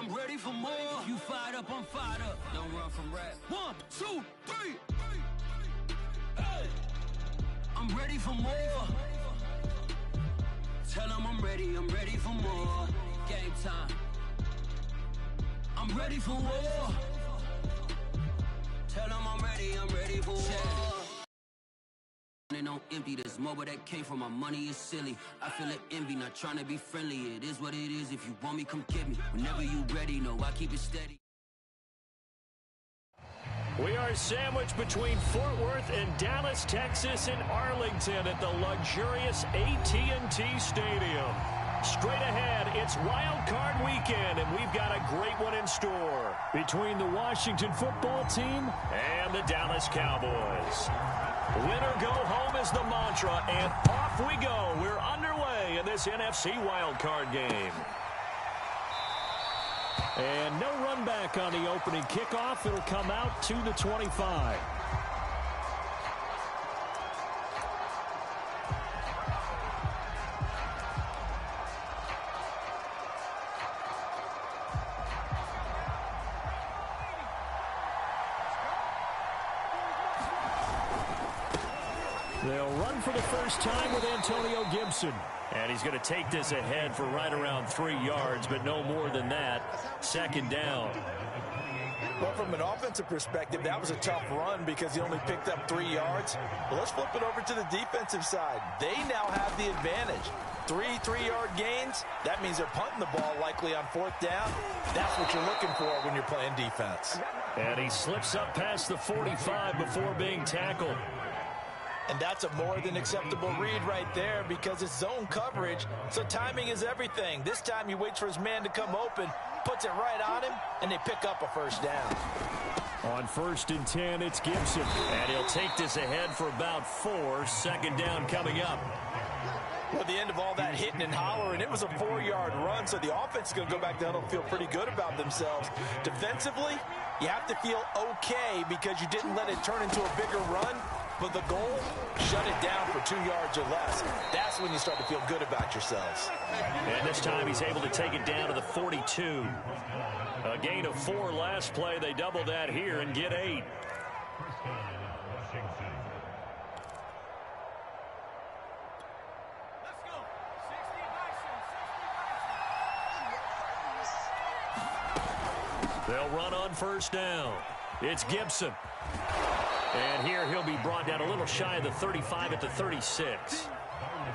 I'm ready for more. You fired up, I'm fired up. Don't run from rap. 1, 2, 3. Hey. I'm ready for more. Tell them I'm ready for more. Game time. I'm ready for war. Tell them I'm ready for war. And don't empty this mobile that came from my money is silly. I feel it envy, not trying to be friendly. It is what it is. If you want me, come get me. Whenever you ready, know I keep it steady. We are sandwiched between Fort Worth and Dallas, Texas, and Arlington at the luxurious AT&T Stadium. Straight ahead, it's Wild Card Weekend, and we've got a great one in store between the Washington football team and the Dallas Cowboys. Winner go home is the mantra, and off we go. We're underway in this NFC Wild Card game. And no run back on the opening kickoff. It'll come out to the 25. They'll run for the first time with Antonio Gibson. And he's going to take this ahead for right around 3 yards, but no more than that. Second down. Well, from an offensive perspective, that was a tough run because he only picked up 3 yards. But let's flip it over to the defensive side. They now have the advantage. 3 3-yard gains. That means they're punting the ball likely on 4th down. That's what you're looking for when you're playing defense. And he slips up past the 45 before being tackled. And that's a more than acceptable read right there because it's zone coverage, so timing is everything. This time he waits for his man to come open, puts it right on him, and they pick up a first down. On 1st and 10, it's Gibson. And he'll take this ahead for about 4. Second down coming up. Well, at the end of all that hitting and hollering, it was a 4-yard run, so the offense is going to go back down and feel pretty good about themselves. Defensively, you have to feel okay because you didn't let it turn into a bigger run. But the goal, shut it down for 2 yards or less. That's when you start to feel good about yourselves. And this time he's able to take it down to the 42. A gain of 4 last play. They double that here and get 8. They'll run on first down. It's Gibson. And here he'll be brought down a little shy of the 35 at the 36.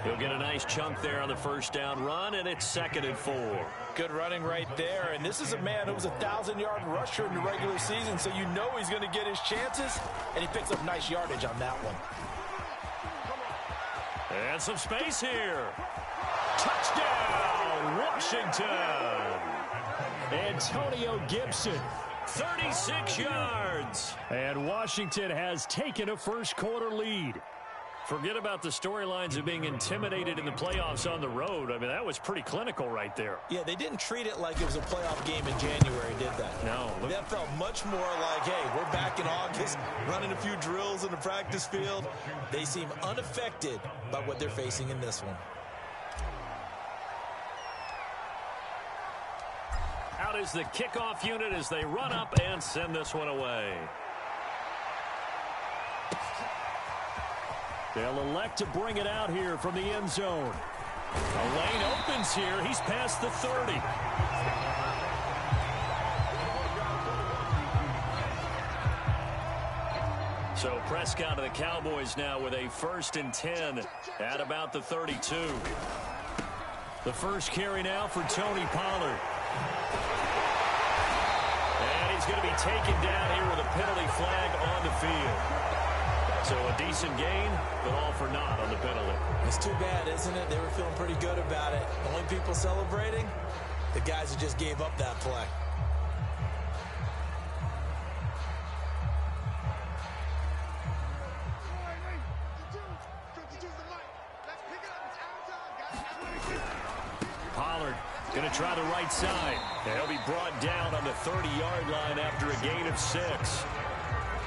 He'll get a nice chunk there on the first down run, and it's 2nd and 4. Good running right there. And this is a man who was a 1,000-yard rusher in the regular season, so you know he's going to get his chances, and he picks up nice yardage on that one. And some space here. Touchdown, Washington. Antonio Gibson. 36 yards. And Washington has taken a first-quarter lead. Forget about the storylines of being intimidated in the playoffs on the road. I mean, that was pretty clinical right there. Yeah, they didn't treat it like it was a playoff game in January, did they? No. That felt much more like, hey, we're back in August, running a few drills in the practice field. They seem unaffected by what they're facing in this one. Out is the kickoff unit as they run up and send this one away. They'll elect to bring it out here from the end zone. A lane opens here. He's past the 30. So Prescott and the Cowboys now with a 1st and 10 at about the 32. The first carry now for Tony Pollard. And he's going to be taken down here with a penalty flag on the field. So a decent gain, but all for naught on the penalty. It's too bad, isn't it? They were feeling pretty good about it. The only people celebrating, the guys who just gave up that play. Pollard going to try the right side. He'll be brought down on the 30-yard line after a gain of 6.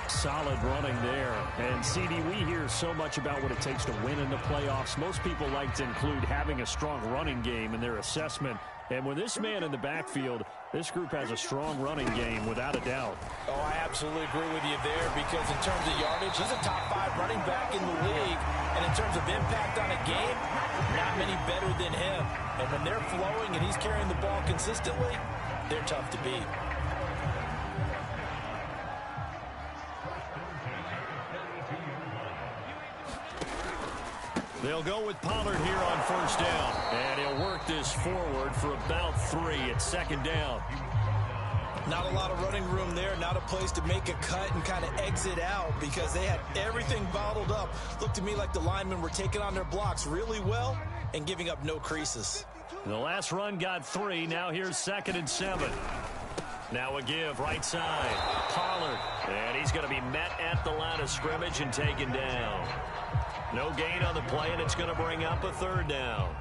Solid running there. And, CD, we hear so much about what it takes to win in the playoffs. Most people like to include having a strong running game in their assessment. And with this man in the backfield, this group has a strong running game without a doubt. Oh, I absolutely agree with you there because in terms of yardage, he's a top 5 running back in the league. And in terms of impact on a game, not many better than him. And when they're flowing and he's carrying the ball consistently, they're tough to beat. They'll go with Pollard here on first down. And he'll work this forward for about 3 at second down. Not a lot of running room there, not a place to make a cut and kind of exit out because they had everything bottled up. Looked to me like the linemen were taking on their blocks really well and giving up no creases. The last run got 3. Now here's 2nd and 7. Now a give right side. Pollard. And he's going to be met at the line of scrimmage and taken down. No gain on the play, and it's going to bring up a 3rd down.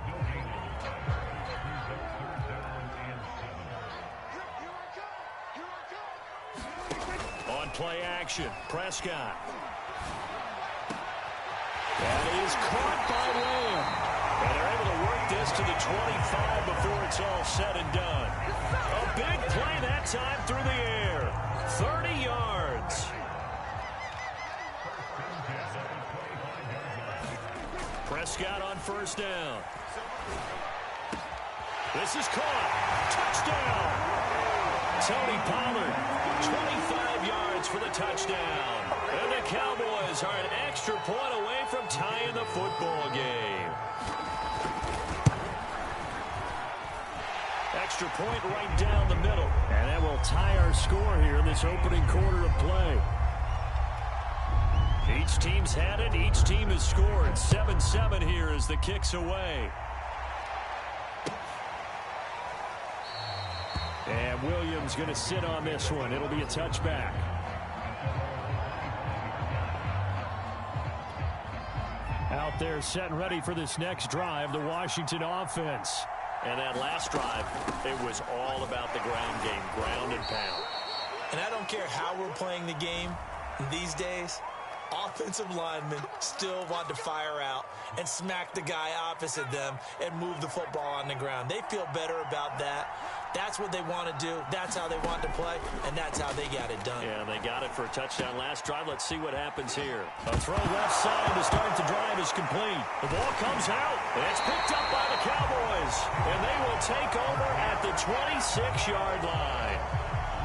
On play action, Prescott. That is caught by Lamb. And they're able to work this to the 25 before it's all said and done. A big play that time through the air. 30 yards. Prescott on first down. This is caught. Touchdown. Tony Pollard, 25 yards for the touchdown. And the Cowboys are an extra point away from tying the football game. Extra point right down the middle. And that will tie our score here in this opening quarter of play. Each team's had it. Each team has scored. 7-7 here as the kick's away. And Williams going to sit on this one. It'll be a touchback. Out there set and ready for this next drive, the Washington offense. And that last drive, it was all about the ground game, ground and pound. And I don't care how we're playing the game these days, offensive linemen still want to fire out and smack the guy opposite them and move the football on the ground. They feel better about that. That's what they want to do. That's how they want to play, and that's how they got it done. Yeah, they got it for a touchdown last drive. Let's see what happens here. A throw left side to start the drive is complete. The ball comes out, and it's picked up by the Cowboys, and they will take over at the 26-yard line.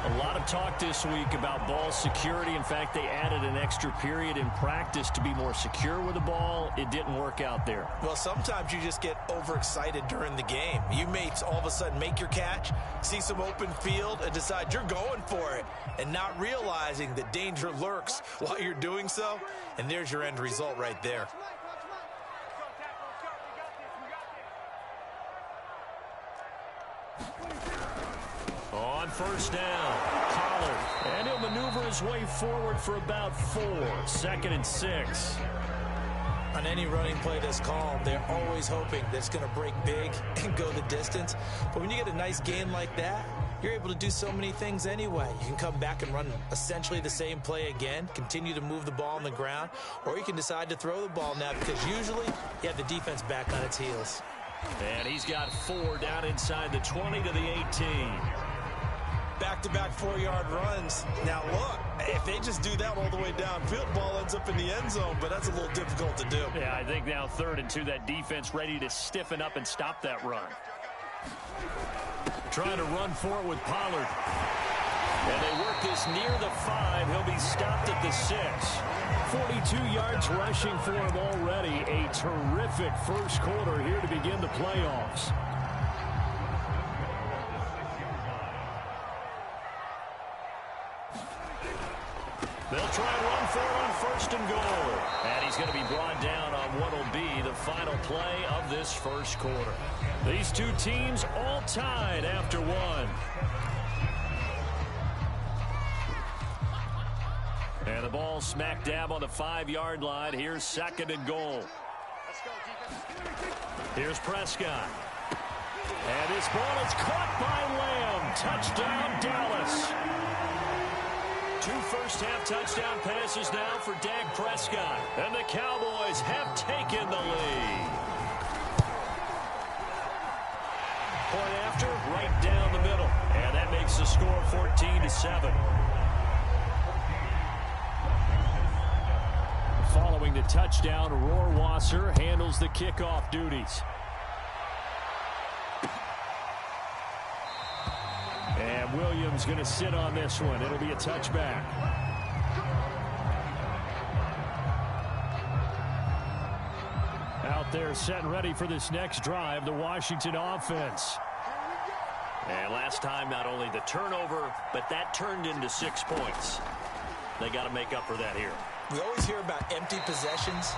A lot of talk this week about ball security. In fact, they added an extra period in practice to be more secure with the ball. It didn't work out there. Well, sometimes you just get overexcited during the game. You may all of a sudden make your catch, see some open field, and decide you're going for it, and not realizing that danger lurks while you're doing so. And there's your end result right there. On first down, Pollard, and he'll maneuver his way forward for about 4. 2nd and 6. On any running play that's called, they're always hoping that it's going to break big and go the distance. But when you get a nice gain like that, you're able to do so many things anyway. You can come back and run essentially the same play again, continue to move the ball on the ground, or you can decide to throw the ball now because usually you have the defense back on its heels. And he's got 4 down inside the 20 to the 18. Back-to-back 4-yard runs. Now, look, if they just do that all the way downfield, ball ends up in the end zone, but that's a little difficult to do. Yeah, I think now 3rd and 2, that defense ready to stiffen up and stop that run. Trying to run for it with Pollard. And they work this near the 5. He'll be stopped at the 6. 42 yards rushing for him already. A terrific first quarter here to begin the playoffs. They'll try and run for it on 1st and goal. And he's going to be brought down on what will be the final play of this first quarter. These two teams all tied after 1. And the ball smack dab on the 5-yard line. Here's 2nd and goal. Here's Prescott. And this ball is caught by Lamb. Touchdown, Dallas. 2 first-half touchdown passes now for Dak Prescott. And the Cowboys have taken the lead. Point after, right down the middle. And that makes the score 14-7. Following the touchdown, Rohrwasser handles the kickoff duties. And Williams going to sit on this one. It'll be a touchback. Out there set and ready for this next drive, the Washington offense. And last time, not only the turnover, but that turned into 6 points. They got to make up for that here. We always hear about empty possessions,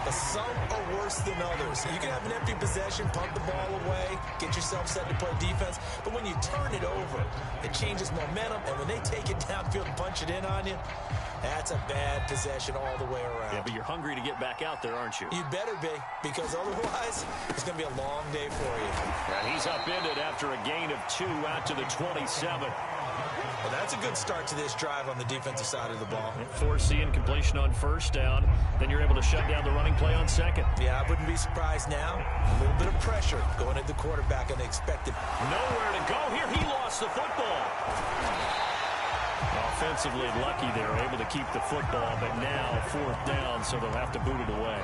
but some are worse than others. You can have an empty possession, punt the ball away, get yourself set to play defense, but when you turn it over, it changes momentum, and when they take it downfield and punch it in on you, that's a bad possession all the way around. Yeah, but you're hungry to get back out there, aren't you? You'd better be, because otherwise, it's going to be a long day for you. And he's upended after a gain of 2 out to the 27. Well, that's a good start to this drive on the defensive side of the ball. Forcing incompletion on first down. Then you're able to shut down the running play on second. Yeah, I wouldn't be surprised now. A little bit of pressure going at the quarterback unexpected. Nowhere to go here. He lost the football. Offensively lucky they're able to keep the football, but now 4th down, so they'll have to boot it away.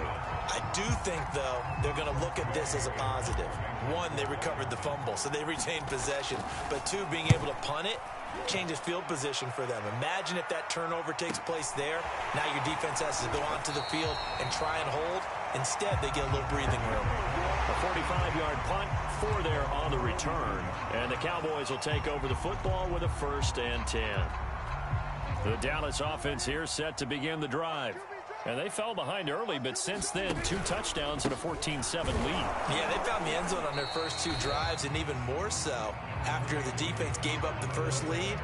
I do think, though, they're going to look at this as a positive. 1, they recovered the fumble, so they retained possession. But 2, being able to punt it changes field position for them. Imagine if that turnover takes place there. Now your defense has to go onto the field and try and hold. Instead, they get a little breathing room. A 45-yard punt, 4 there on the return. And the Cowboys will take over the football with a 1st and 10. The Dallas offense here set to begin the drive. And they fell behind early, but since then, 2 touchdowns and a 14-7 lead. Yeah, they found the end zone on their first 2 drives, and even more so after the defense gave up the first lead.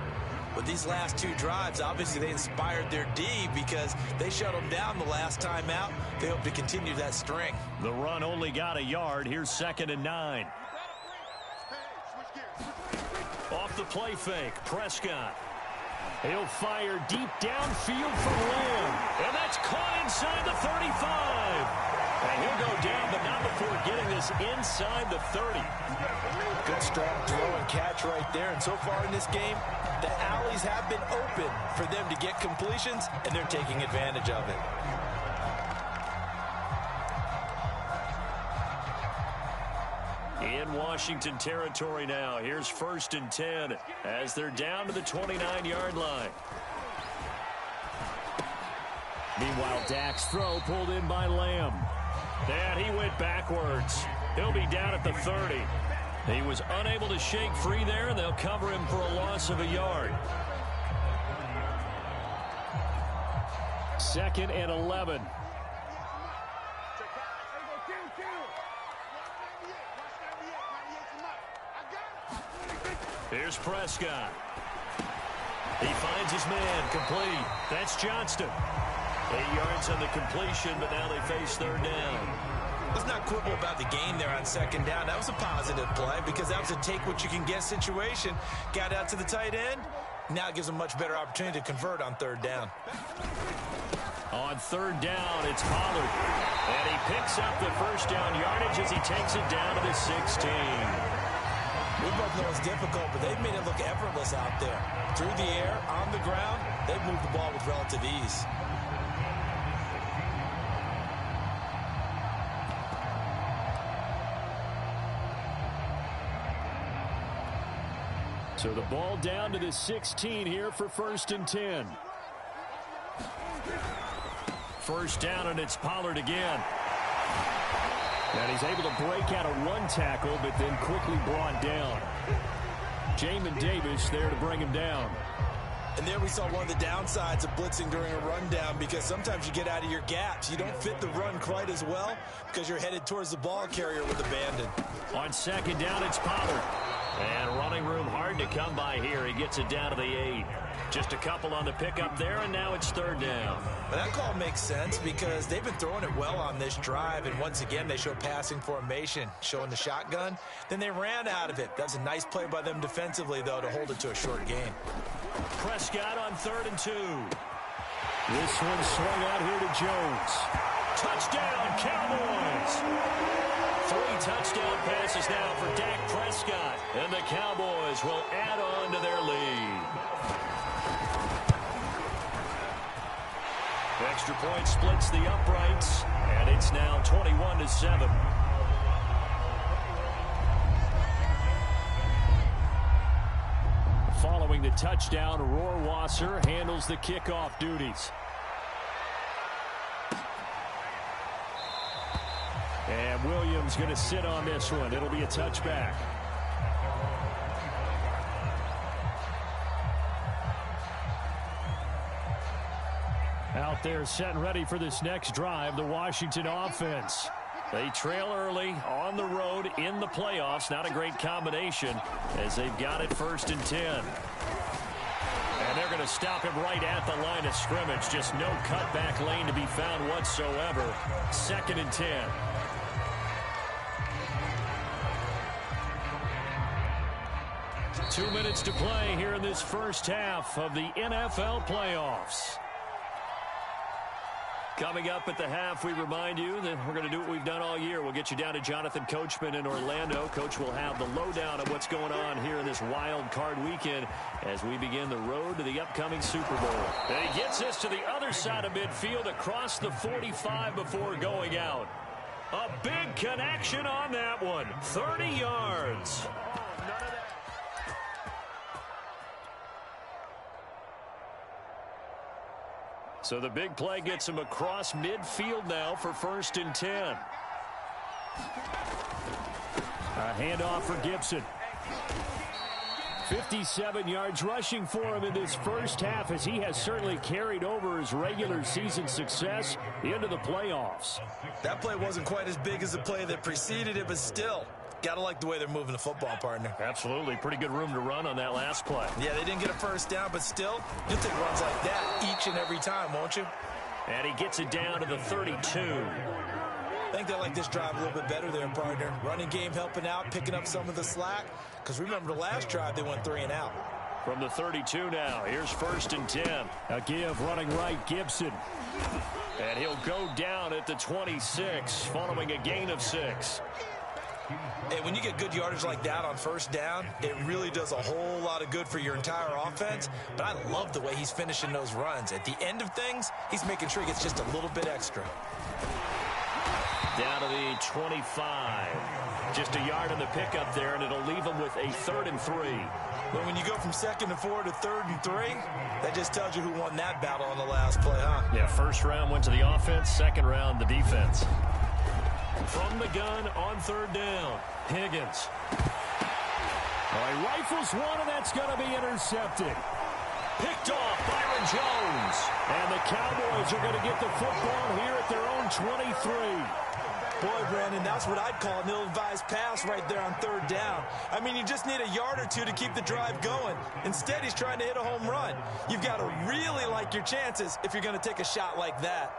With these last 2 drives, obviously they inspired their D because they shut them down the last time out. They hope to continue that string. The run only got a yard. Here's 2nd and 9. Off the play fake, Prescott. He'll fire deep downfield for Lamb. And that's caught inside the 35. And he'll go down, but not before getting this inside the 30. Good strong throw and catch right there. And so far in this game, the alleys have been open for them to get completions, and they're taking advantage of it. In Washington territory now. Here's 1st and 10 as they're down to the 29-yard line. Meanwhile, Dak's throw pulled in by Lamb. And he went backwards. He'll be down at the 30. He was unable to shake free there, and they'll cover him for a loss of a yard. 2nd and 11. Here's Prescott. He finds his man, complete. That's Johnston. 8 yards on the completion, but now they face 3rd down. Let's not quibble about the gain there on 2nd down. That was a positive play because that was a take-what-you-can-get situation. Got out to the tight end. Now it gives them a much better opportunity to convert on 3rd down. On 3rd down, it's Pollard. And he picks up the 1st down yardage as he takes it down to the 16. We both know it's difficult, but they've made it look effortless out there. Through the air, on the ground, they've moved the ball with relative ease. So the ball down to the 16 here for 1st and 10. 1st down, and it's Pollard again. And he's able to break out of 1 tackle, but then quickly brought down. Jamin Davis there to bring him down. And there we saw one of the downsides of blitzing during a rundown because sometimes you get out of your gaps. You don't fit the run quite as well because you're headed towards the ball carrier with abandon. On 2nd down, it's Pollard. And running room hard to come by here. He gets it down to the 8. Just a couple on the pickup there, and now it's third down. But that call makes sense because they've been throwing it well on this drive, and once again they show passing formation, showing the shotgun. Then they ran out of it. That's a nice play by them defensively, though, to hold it to a short gain. Prescott on 3rd and 2. This one swung out here to Jones. Touchdown, Cowboys! 3 touchdown passes now for Dak Prescott, and the Cowboys will add on to their lead. Extra point splits the uprights, and it's now 21-7. Following the touchdown, Rohrwasser handles the kickoff duties. And Williams going to sit on this one. It'll be a touchback. Out there set and ready for this next drive, the Washington offense. They trail early on the road in the playoffs. Not a great combination as they've got it 1st and 10. And they're going to stop him right at the line of scrimmage. Just no cutback lane to be found whatsoever. 2nd and 10. Two minutes to play here in this first half of the NFL playoffs. Coming up at the half, we remind you that we're going to do what we've done all year. We'll get you down to Jonathan Coachman in Orlando. Coach will have the lowdown of what's going on here in this wild card weekend as we begin the road to the upcoming Super Bowl. And he gets us to the other side of midfield across the 45 before going out. A big connection on that one. 30 yards. So the big play gets him across midfield now for 1st and 10. A handoff for Gibson. 57 yards rushing for him in this first half as he has certainly carried over his regular season success into the playoffs. That play wasn't quite as big as the play that preceded it, but still, gotta like the way they're moving the football, partner. Absolutely. Pretty good room to run on that last play. Yeah, they didn't get a first down, but still, you'll take runs like that each and every time, won't you? And he gets it down to the 32. I think they like this drive a little bit better there, partner. Running game helping out, picking up some of the slack. Because remember the last drive, they went 3 and out. From the 32 now, here's 1st and 10. A give running right, Gibson. And he'll go down at the 26 following a gain of 6. Hey, when you get good yardage like that on 1st down, it really does a whole lot of good for your entire offense. But I love the way he's finishing those runs. At the end of things, he's making sure he gets just a little bit extra. Down to the 25. Just a yard on the pickup there, and it'll leave him with a 3rd and 3. But when you go from 2nd and 4 to 3rd and 3, that just tells you who won that battle on the last play, huh? Yeah, 1st round went to the offense, 2nd round the defense. From the gun on 3rd down, Higgins. He rifles one, and that's going to be intercepted. Picked off Byron Jones. And the Cowboys are going to get the football here at their own 23. Boy, Brandon, that's what I'd call an ill-advised pass right there on 3rd down. I mean, you just need a yard or two to keep the drive going. Instead, he's trying to hit a home run. You've got to really like your chances if you're going to take a shot like that.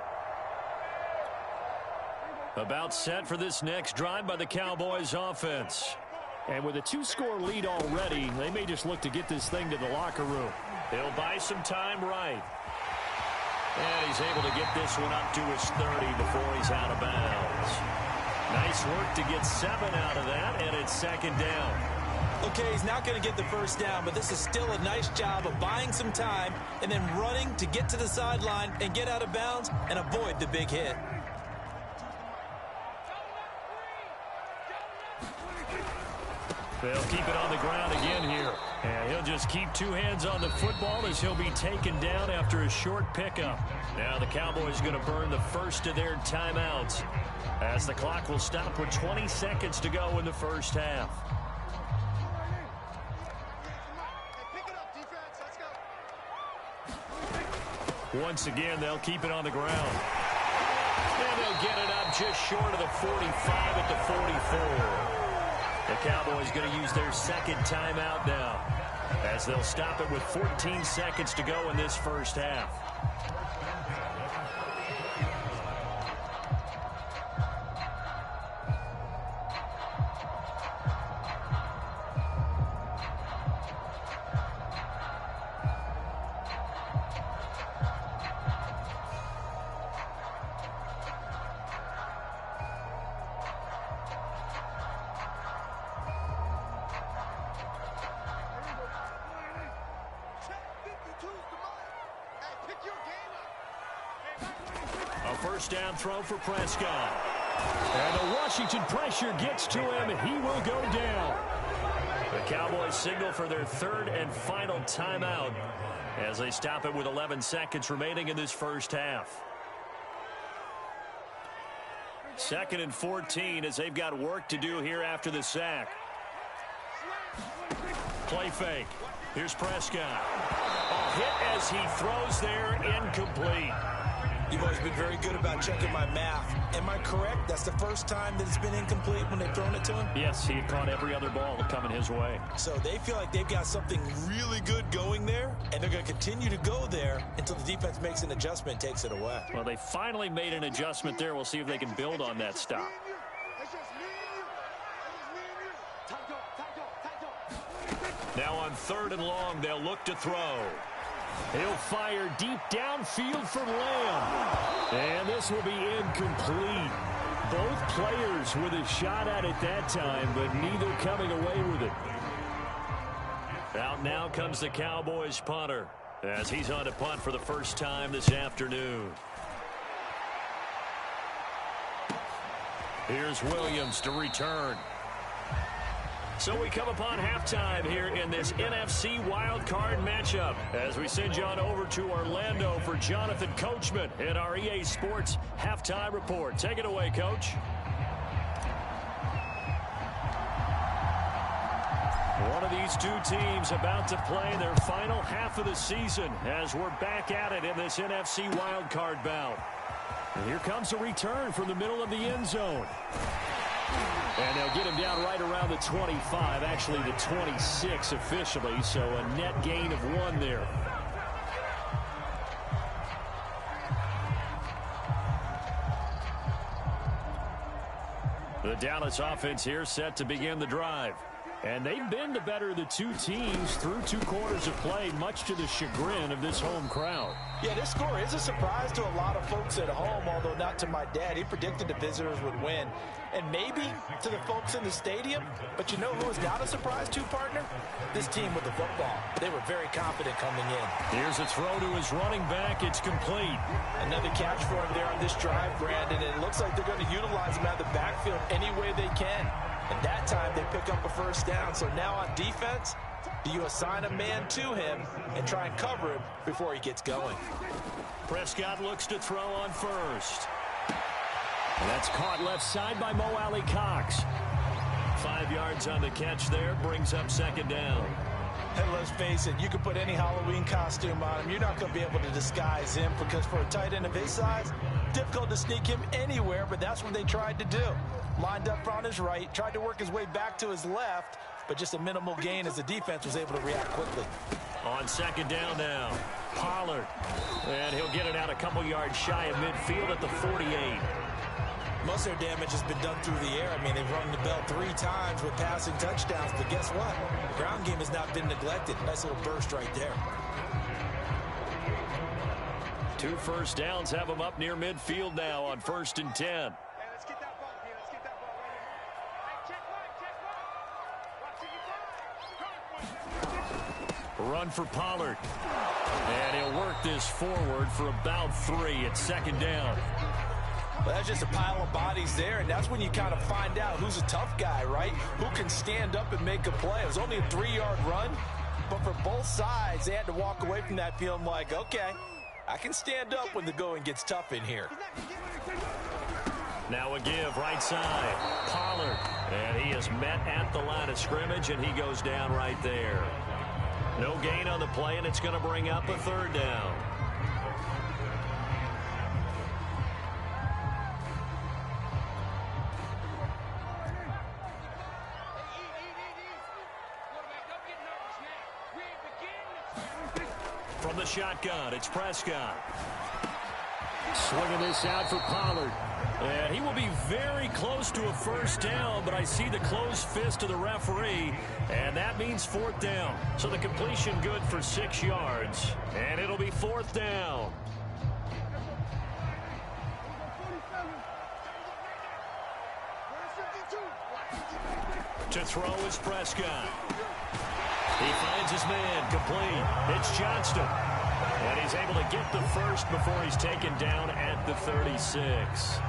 About set for this next drive by the Cowboys offense. And with a 2-score lead already, they may just look to get this thing to the locker room. He'll buy some time right. And he's able to get this one up to his 30 before he's out of bounds. Nice work to get 7 out of that, and it's 2nd down. Okay, he's not going to get the 1st down, but this is still a nice job of buying some time and then running to get to the sideline and get out of bounds and avoid the big hit. They'll keep it on the ground again here. And he'll just keep 2 hands on the football as he'll be taken down after a short pickup. Now the Cowboys are going to burn the first of their timeouts as the clock will stop with 20 seconds to go in the first half. Once again, they'll keep it on the ground. And they'll get it up just short of the 45 at the 44. The Cowboys going to use their second timeout now, as they'll stop it with 14 seconds to go in this first half. First down throw for Prescott. And the Washington pressure gets to him, and he will go down. The Cowboys signal for their third and final timeout as they stop it with 11 seconds remaining in this first half. 2nd and 14 as they've got work to do here after the sack. Play fake. Here's Prescott. A hit as he throws there, incomplete. You've always been very good about checking my math. Am I correct? That's the first time that it's been incomplete when they've thrown it to him? Yes, he had caught every other ball coming his way. So they feel like they've got something really good going there, and they're going to continue to go there until the defense makes an adjustment and takes it away. Well, they finally made an adjustment there. We'll see if they can build on that stop. Now on 3rd and long, they'll look to throw. He'll fire deep downfield for Lamb. And this will be incomplete. Both players with a shot at it that time, but neither coming away with it. Out now comes the Cowboys punter as he's on to punt for the first time this afternoon. Here's Williams to return. So we come upon halftime here in this NFC wildcard matchup as we send you on over to Orlando for Jonathan Coachman in our EA Sports Halftime Report. Take it away, Coach. One of these two teams about to play their final half of the season as we're back at it in this NFC wildcard bout. And here comes a return from the middle of the end zone. And they'll get him down right around the 25, actually the 26 officially, so a net gain of 1 there. The Dallas offense here set to begin the drive. And they've been the better of the two teams through 2 quarters of play, much to the chagrin of this home crowd. Yeah, this score is a surprise to a lot of folks at home, although not to my dad. He predicted the visitors would win. And maybe to the folks in the stadium. But you know who is not a surprise to, partner? This team with the football. They were very confident coming in. Here's a throw to his running back. It's complete. Another catch for him there on this drive, Brandon. And it looks like they're going to utilize him out of the backfield any way they can. And that time they pick up a first down. So now on defense, do you assign a man to him and try and cover him before he gets going? Prescott looks to throw on first. And that's caught left side by Mo Alley Cox. 5 yards on the catch there, brings up 2nd down. And let's face it, you can put any Halloween costume on him. You're not going to be able to disguise him because for a tight end of his size, difficult to sneak him anywhere, but that's what they tried to do. Lined up on his right, tried to work his way back to his left, but just a minimal gain as the defense was able to react quickly. On 2nd down now, Pollard. And he'll get it out a couple yards shy of midfield at the 48. Most of their damage has been done through the air. I mean, they've rung the bell 3 times with passing touchdowns, but guess what? The ground game has not been neglected. Nice little burst right there. 2 first downs have them up near midfield now on 1st and 10. Run for Pollard. And he'll work this forward for about 3 at 2nd down. Well, that's just a pile of bodies there, and that's when you kind of find out who's a tough guy, right? Who can stand up and make a play. It was only a 3-yard run, but for both sides, they had to walk away from that feeling like, okay, I can stand up when the going gets tough in here. Now a give right side. Pollard. And he is met at the line of scrimmage, and he goes down right there. No gain on the play, and it's going to bring up a 3rd down. From the shotgun, it's Prescott. Swinging this out for Pollard. And he will be very close to a first down, but I see the closed fist of the referee, and that means fourth down. So the completion good for 6 yards, and it'll be fourth down. To throw is Prescott. He finds his man, complete. It's Johnston. And he's able to get the first before he's taken down at the 36.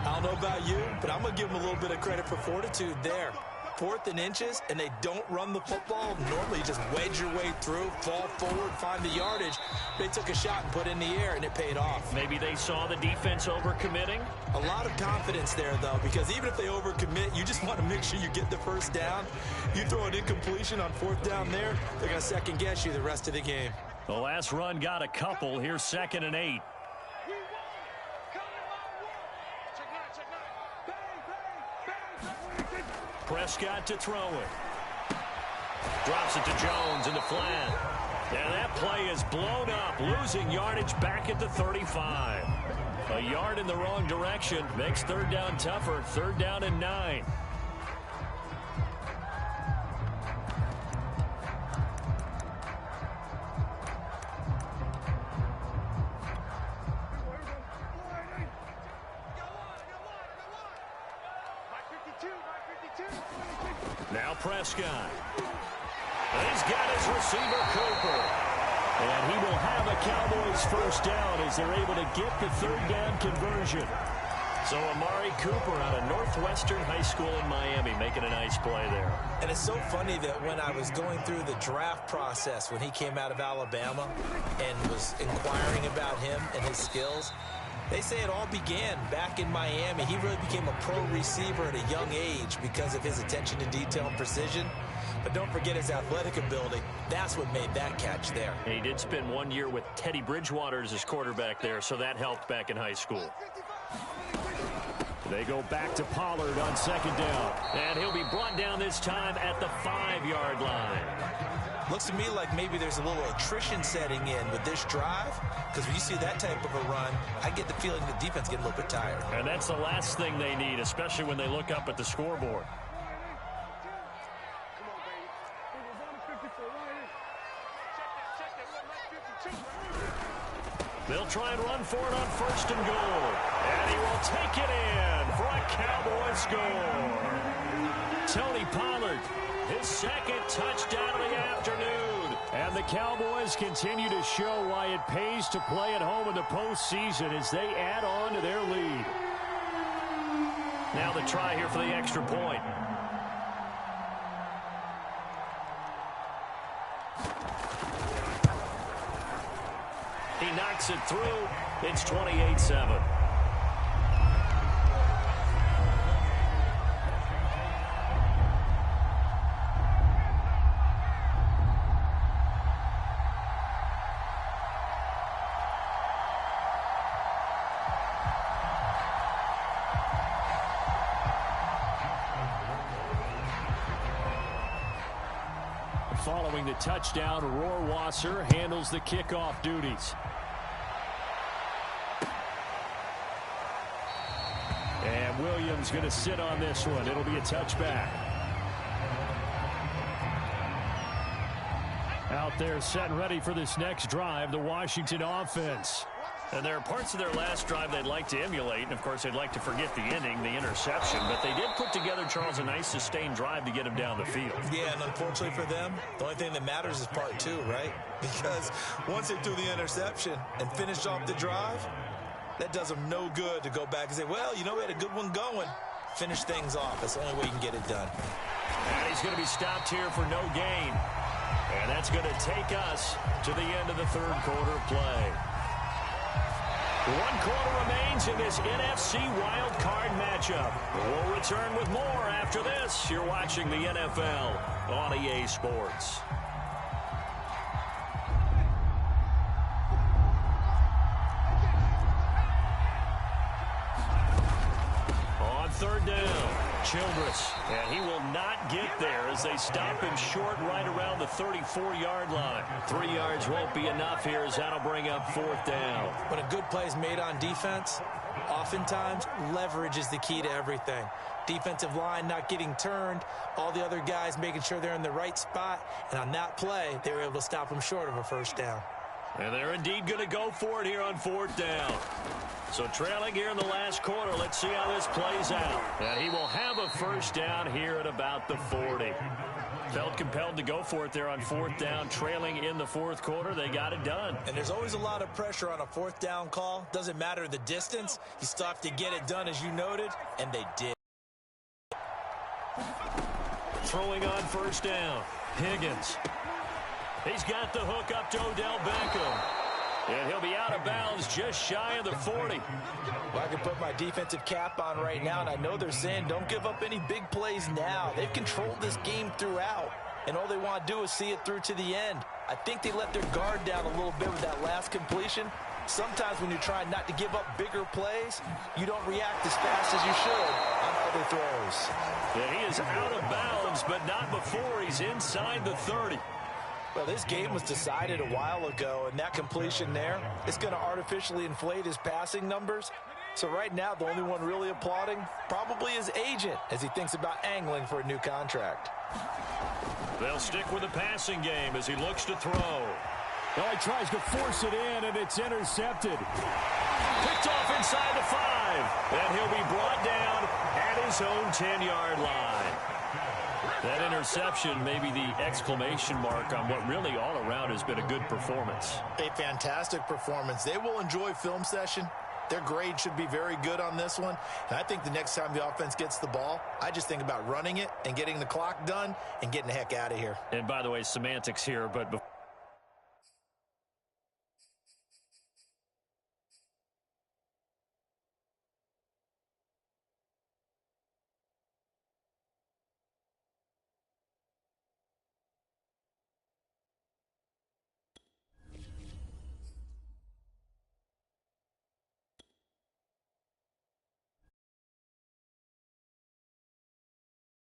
I don't know about you, but I'm going to give him a little bit of credit for fortitude there. 4th and inches, and they don't run the football. Normally, you just wedge your way through, fall forward, find the yardage. They took a shot and put it in the air, and it paid off. Maybe they saw the defense overcommitting. A lot of confidence there, though, because even if they overcommit, you just want to make sure you get the first down. You throw an incompletion on 4th down there, they're going to second-guess you the rest of the game. The last run got a couple. Here's 2nd and 8. Prescott to throw it. Drops it to Jones in the flat. And that play is blown up, losing yardage back at the 35. A yard in the wrong direction makes 3rd down tougher. 3rd down and 9. Now Prescott. He's got his receiver, Cooper. And he will have a Cowboys first down as they're able to get the 3rd down conversion. So Amari Cooper out of Northwestern High School in Miami making a nice play there. And it's so funny that when I was going through the draft process when he came out of Alabama and was inquiring about him and his skills, they say it all began back in Miami. He really became a pro receiver at a young age because of his attention to detail and precision. But don't forget his athletic ability. That's what made that catch there. And he did spend 1 year with Teddy Bridgewater as his quarterback there, so that helped back in high school. They go back to Pollard on 2nd down. And he'll be brought down this time at the 5-yard line. Looks to me like maybe there's a little attrition setting in with this drive, because when you see that type of a run, I get the feeling the defense getting a little bit tired. And that's the last thing they need, especially when they look up at the scoreboard. They'll try and run for it on 1st and goal. And he will take it in for a Cowboy score. Tony Pollard, his 2nd touchdown of the afternoon. And the Cowboys continue to show why it pays to play at home in the postseason as they add on to their lead. Now the try here for the extra point. He knocks it through. It's 28-7. Following the touchdown, Rohrwasser handles the kickoff duties. And Williams going to sit on this one. It'll be a touchback. Out there set and ready for this next drive, the Washington offense. And there are parts of their last drive they'd like to emulate. And, of course, they'd like to forget the ending, the interception. But they did put together, Charles, a nice sustained drive to get him down the field. Yeah, and unfortunately for them, the only thing that matters is part 2, right? Because once they threw the interception and finished off the drive, that does them no good to go back and say, well, you know, we had a good one going. Finish things off. That's the only way you can get it done. And he's going to be stopped here for no gain. And that's going to take us to the end of the 3rd quarter play. 1 quarter remains in this NFC Wild Card matchup. We'll return with more after this. You're watching the NFL on EA Sports. On 3rd down, Childress. And he will not get there as they stop him short right around the 34-yard line. 3 yards won't be enough here as that'll bring up 4th down. When a good play is made on defense, oftentimes leverage is the key to everything. Defensive line not getting turned, all the other guys making sure they're in the right spot, and on that play, they were able to stop him short of a 1st down. And they're indeed going to go for it here on 4th down. So trailing here in the last quarter, let's see how this plays out. And he will have a 1st down here at about the 40. Felt compelled to go for it there on 4th down, trailing in the 4th quarter. They got it done. And there's always a lot of pressure on a 4th down call. Doesn't matter the distance. You still have to get it done, as you noted, and they did. Throwing on 1st down, Higgins. He's got the hook up to Odell Beckham. And he'll be out of bounds just shy of the 40. Well, I can put my defensive cap on right now, and I know they're saying don't give up any big plays now. They've controlled this game throughout, and all they want to do is see it through to the end. I think they let their guard down a little bit with that last completion. Sometimes when you're trying not to give up bigger plays, you don't react as fast as you should on other throws. Yeah, he is out of bounds, but not before he's inside the 30. Well, this game was decided a while ago, and that completion there is going to artificially inflate his passing numbers. So right now, the only one really applauding probably his agent as he thinks about angling for a new contract. They'll stick with the passing game as he looks to throw. Well, he tries to force it in, and it's intercepted. Picked off inside the 5, and he'll be brought down at his own 10-yard line. That interception may be the exclamation mark on what really all around has been a good performance. A fantastic performance. They will enjoy film session. Their grade should be very good on this one. And I think the next time the offense gets the ball, I just think about running it and getting the clock done and getting the heck out of here. And by the way, semantics here, but